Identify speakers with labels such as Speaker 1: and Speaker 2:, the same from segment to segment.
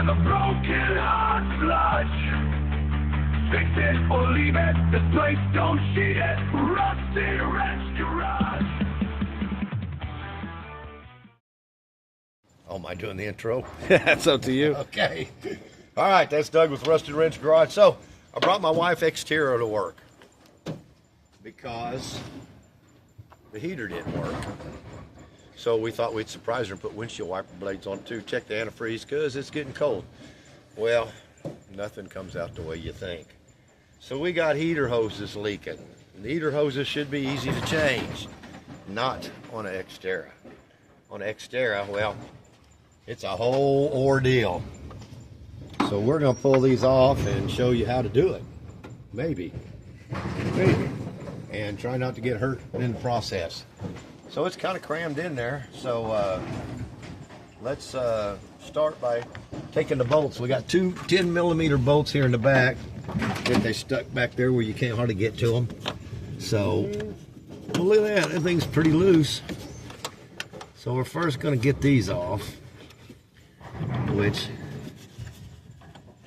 Speaker 1: have a broken heart clutch. Fix it or leave it. This place don't cheat it. Rusty Wrench Garage.
Speaker 2: Oh, am I doing the intro?
Speaker 3: That's up to you.
Speaker 2: Okay. All right, that's Doug with Rusty Wrench Garage. So, I brought my wife Xterra to work because the heater didn't work. So we thought we'd surprise her and put windshield wiper blades on it too. Check the antifreeze because it's getting cold. Well, nothing comes out the way you think. So we got heater hoses leaking. And the heater hoses should be easy to change. Not on an Xterra. On an Xterra, well, it's a whole ordeal. So we're going to pull these off and show you how to do it. Maybe. And try not to get hurt in the process. So it's kind of crammed in there. So let's start by taking the bolts. We got two 10mm bolts here in the back. That they stuck back there where you can't hardly get to them. So, well, look at that. That thing's pretty loose. So we're first going to get these off, which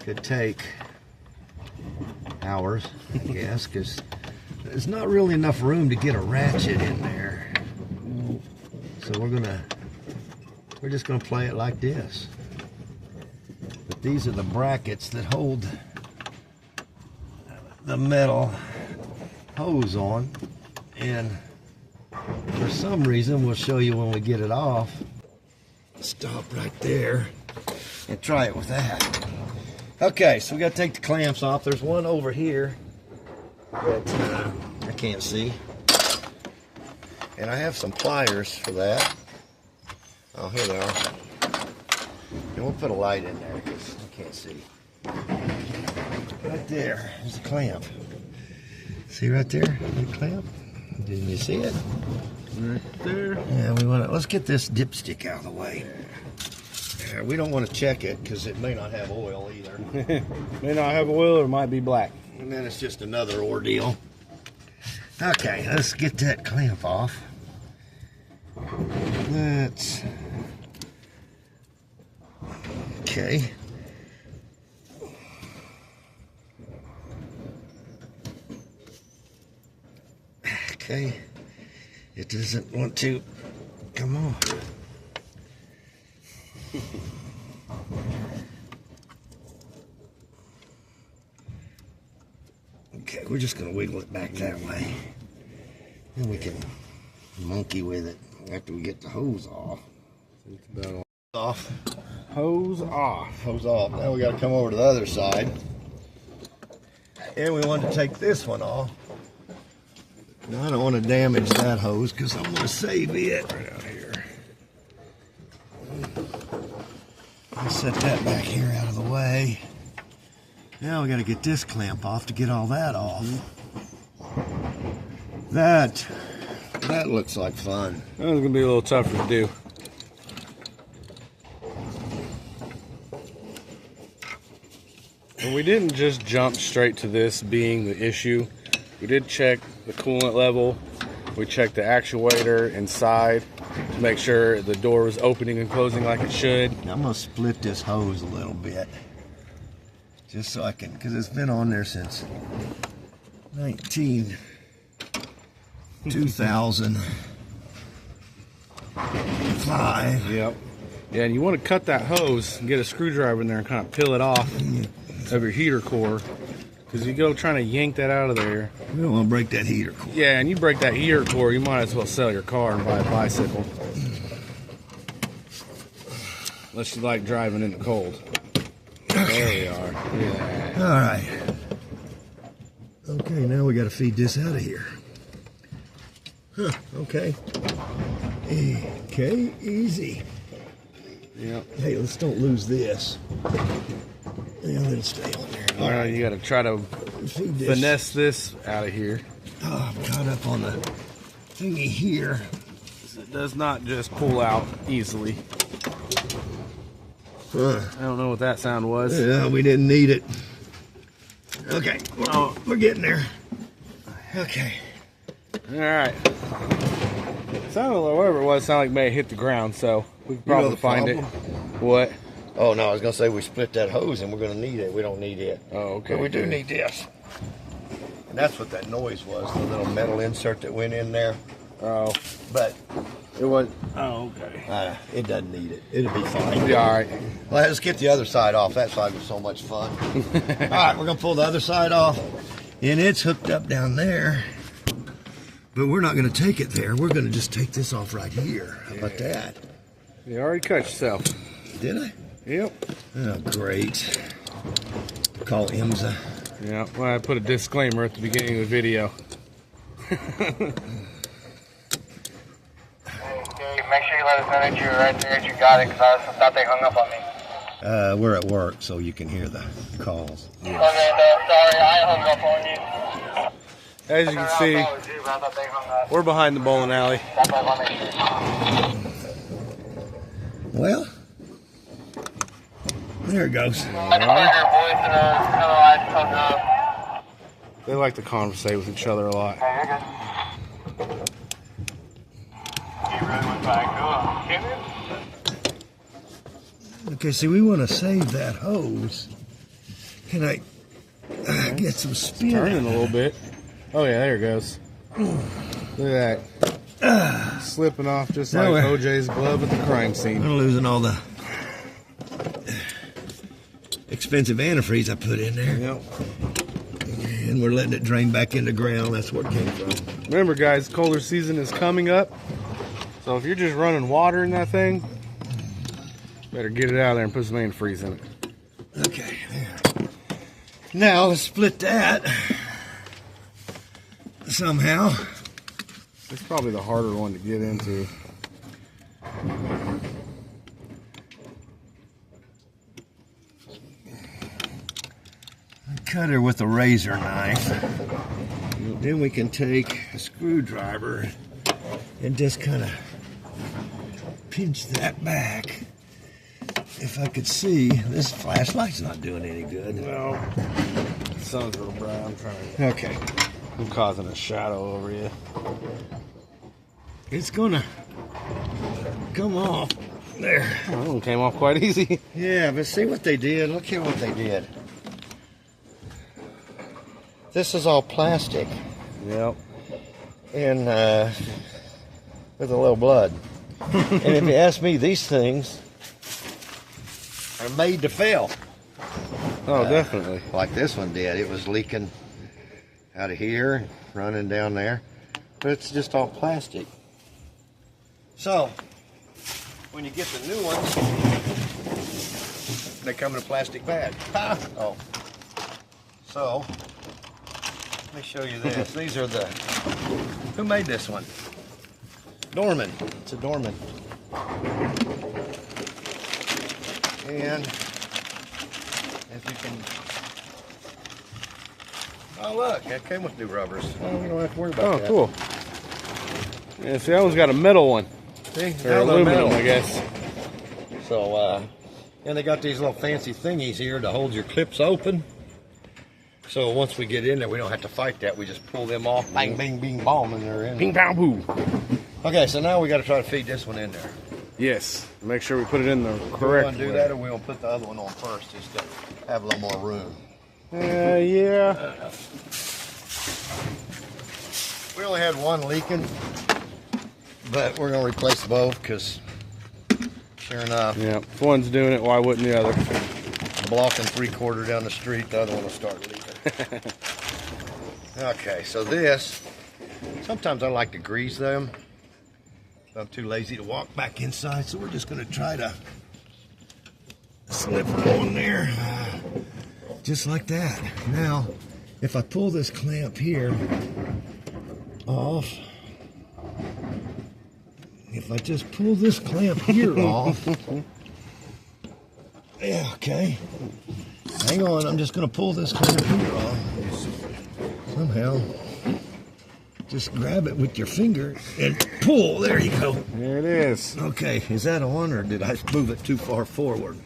Speaker 2: could take hours, I guess, because there's not really enough room to get a ratchet in there. So we're just gonna play it like this. But these are the brackets that hold the metal hose on, and for some reason we'll show you when we get it off. Stop right there and try it with that. Okay, so we got to take the clamps off. There's one over here that I can't see, and I have some pliers for that. Oh, here they are. And we'll put a light in there because I can't see. Right there, there's a clamp. See right there, the clamp? Didn't you see it?
Speaker 3: Right there.
Speaker 2: Yeah, we want to. Let's get this dipstick out of the way. We don't want to check it because it may not have oil either.
Speaker 3: May not have oil or might be black.
Speaker 2: And then it's just another ordeal. Okay, let's get that clamp off. Okay. Okay. It doesn't want to come on. Okay, we're just going to wiggle it back that way. Then we can monkey with it after we get the hose off. Off.
Speaker 3: Hose off.
Speaker 2: Hose off. Now we got to come over to the other side. And we want to take this one off. Now I don't want to damage that hose because I'm going to save it right out here. I'll set that back here out of the way. Now we got to get this clamp off to get all that off. That looks like fun.
Speaker 3: That was gonna be a little tougher to do. And we didn't just jump straight to this being the issue. We did check the coolant level. We checked the actuator inside to make sure the door was opening and closing like it should.
Speaker 2: I'm gonna split this hose a little bit, just so I can, because it's been on there since 2005.
Speaker 3: Yep. Yeah, and you want to cut that hose and get a screwdriver in there and kind of peel it off of your heater core. Because you go trying to yank that out of there.
Speaker 2: We don't want to break that heater core.
Speaker 3: Yeah, and you break that heater core, you might as well sell your car and buy a bicycle. Unless you like driving in the cold. There we are. Yeah.
Speaker 2: All right. Okay, now we got to feed this out of here. Huh, okay. Okay, easy.
Speaker 3: Yep.
Speaker 2: Hey, let's don't lose this. Yeah, let it stay on there.
Speaker 3: All right, you got to try to finesse this out of here.
Speaker 2: Oh, I'm caught up on the thingy here.
Speaker 3: It does not just pull out easily. I don't know what that sound was.
Speaker 2: Yeah, we didn't need it. Okay, we're getting there. Okay.
Speaker 3: All right. Sounded like whatever it was. Sounded like it may have hit the ground, so we could probably find it. What?
Speaker 2: Oh no, I was gonna say we split that hose and we're gonna need it. We don't need it.
Speaker 3: Oh, okay.
Speaker 2: But we do need this. And that's what that noise was, the little metal insert that went in there.
Speaker 3: Oh.
Speaker 2: But
Speaker 3: It was. Oh, okay.
Speaker 2: it doesn't need it. It'll be fine.
Speaker 3: Yeah, all right.
Speaker 2: Well, let's get the other side off. That side was so much fun. All right, we're gonna pull the other side off. And it's hooked up down there. But we're not gonna take it there. We're gonna just take this off right here. How about that?
Speaker 3: You already cut yourself.
Speaker 2: Did I?
Speaker 3: Yep.
Speaker 2: Oh, great. Call IMSA.
Speaker 3: Yeah, well, I put a disclaimer at the beginning of the video.
Speaker 4: Make sure you let us know that you're right there, that you got it, because I thought they hung up on me.
Speaker 2: We're at work, so you can hear the calls.
Speaker 4: Okay, sorry, I hung up on you.
Speaker 3: As you can see, we're behind the bowling alley.
Speaker 2: Well, there it goes.
Speaker 3: They like to conversate with each other a lot.
Speaker 2: Okay, see, we want to save that hose. Can I get some spin?
Speaker 3: Turning a little bit. Oh yeah, there it goes. Look at that. Slipping off just like OJ's glove at the crime scene.
Speaker 2: We're losing all the expensive antifreeze I put in there.
Speaker 3: Yep.
Speaker 2: And we're letting it drain back into ground. That's where it came from.
Speaker 3: Remember, guys, colder season is coming up. So if you're just running water in that thing, better get it out of there and put some antifreeze in it.
Speaker 2: Okay, there. Now let's split that somehow.
Speaker 3: It's probably the harder one to get into.
Speaker 2: Cut her with a razor knife. Then we can take a screwdriver and just kind of pinch that back. If I could see, this flashlight's not doing any good.
Speaker 3: No. The sun's a little bright. I'm trying to.
Speaker 2: Okay.
Speaker 3: I'm causing a shadow over you.
Speaker 2: It's gonna come off. There.
Speaker 3: Oh, that one came off quite easy.
Speaker 2: Yeah, but see what they did. Look here what they did. This is all plastic.
Speaker 3: Yep.
Speaker 2: And with a little blood. And if you ask me, these things are made to fail.
Speaker 3: Oh, definitely.
Speaker 2: Like this one did. It was leaking out of here, running down there. But it's just all plastic. So, when you get the new ones, they come in a plastic bag. Oh. So, let me show you this. These are the... Who made this one? Dorman. It's a Dorman. And if you can... Oh, look. That came with new rubbers. Oh, you don't have to worry about that.
Speaker 3: Oh, cool. Yeah, see, that one's got a metal one.
Speaker 2: See?
Speaker 3: Or aluminum, I guess.
Speaker 2: So, and they got these little fancy thingies here to hold your clips open. So once we get in there, we don't have to fight that. We just pull them off, bang, bing, bing, bong, and they're in.
Speaker 3: Ping, pow, poo.
Speaker 2: Okay, so now we got to try to feed this one in there.
Speaker 3: Yes. Make sure we put it in the
Speaker 2: Do we
Speaker 3: correct
Speaker 2: want to do
Speaker 3: way.
Speaker 2: that, or we want to put the other one on first just to have a little more room?
Speaker 3: Yeah.
Speaker 2: We only had one leaking, but we're going to replace both because, sure enough,
Speaker 3: Yeah. If one's doing it, why wouldn't the other?
Speaker 2: blocking 3/4 down the street, the other one will start leaking. Okay, so this, sometimes I like to grease them. I'm too lazy to walk back inside, so we're just going to try to slip her on there, just like that. Now, if I pull this clamp here off, if I just pull this clamp here off, yeah, okay. Hang on, I'm just going to pull this clamp here off. Somehow, just grab it with your finger and pull. There you go.
Speaker 3: There it is.
Speaker 2: Okay, is that on, or did I move it too far forward?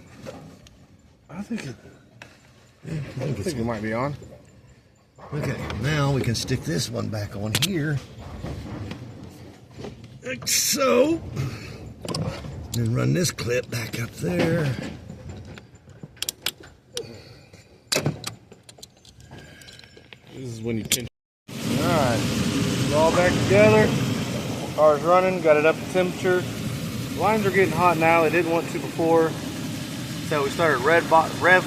Speaker 3: I think it.
Speaker 2: Yeah, I
Speaker 3: I think it might be on.
Speaker 2: Okay, now we can stick this one back on here. Like so. And run this clip back up there.
Speaker 3: This is when you pinch. Alright, it's all back together. Car's running, got it up to temperature. The lines are getting hot now, they didn't want to before. So we started rev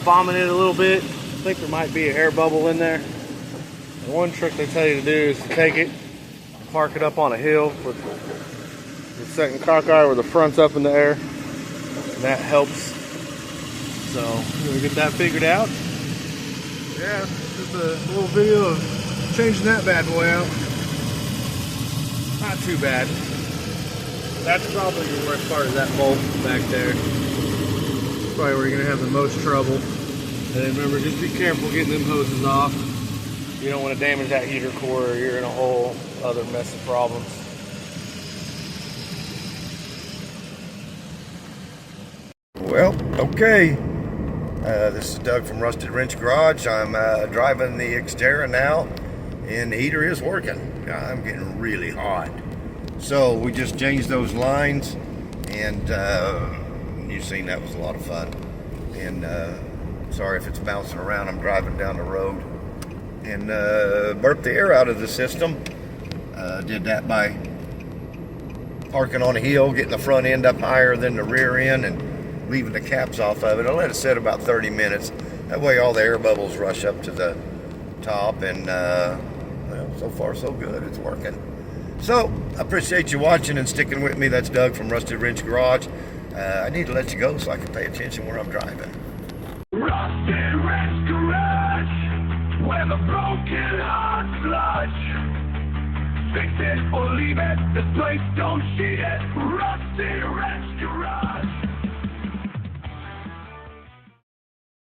Speaker 3: bombing it a little bit. I think there might be an air bubble in there. And one trick they tell you to do is to take it, park it up on a hill with the second cockeye where the front's up in the air. And that helps. So we'll get that figured out. Yeah, just a little video of changing that bad boy out. Not too bad. That's probably the worst part of that bolt back there. Probably where you're gonna have the most trouble. And then remember, just be careful getting them hoses off. You don't want to damage that heater core or you're in a whole other mess of problems.
Speaker 2: Well, okay. This is Doug from Rusted Wrench Garage. I'm driving the Xterra now, and the heater is working. I'm getting really hot. So we just changed those lines, and you've seen that was a lot of fun. And sorry if it's bouncing around. I'm driving down the road and burped the air out of the system. Did that by parking on a hill, getting the front end up higher than the rear end, and leaving the caps off of it. I let it sit about 30 minutes. That way all the air bubbles rush up to the top, and well, so far so good. It's working. So I appreciate you watching and sticking with me. That's Doug from Rusted Wrench Garage. I need to let you go so I can pay attention where I'm driving.
Speaker 1: Rusted Wrench Garage, where the broken hearts lodge. Fix it or leave it, this place don't cheat it. Rusted Wrench Garage.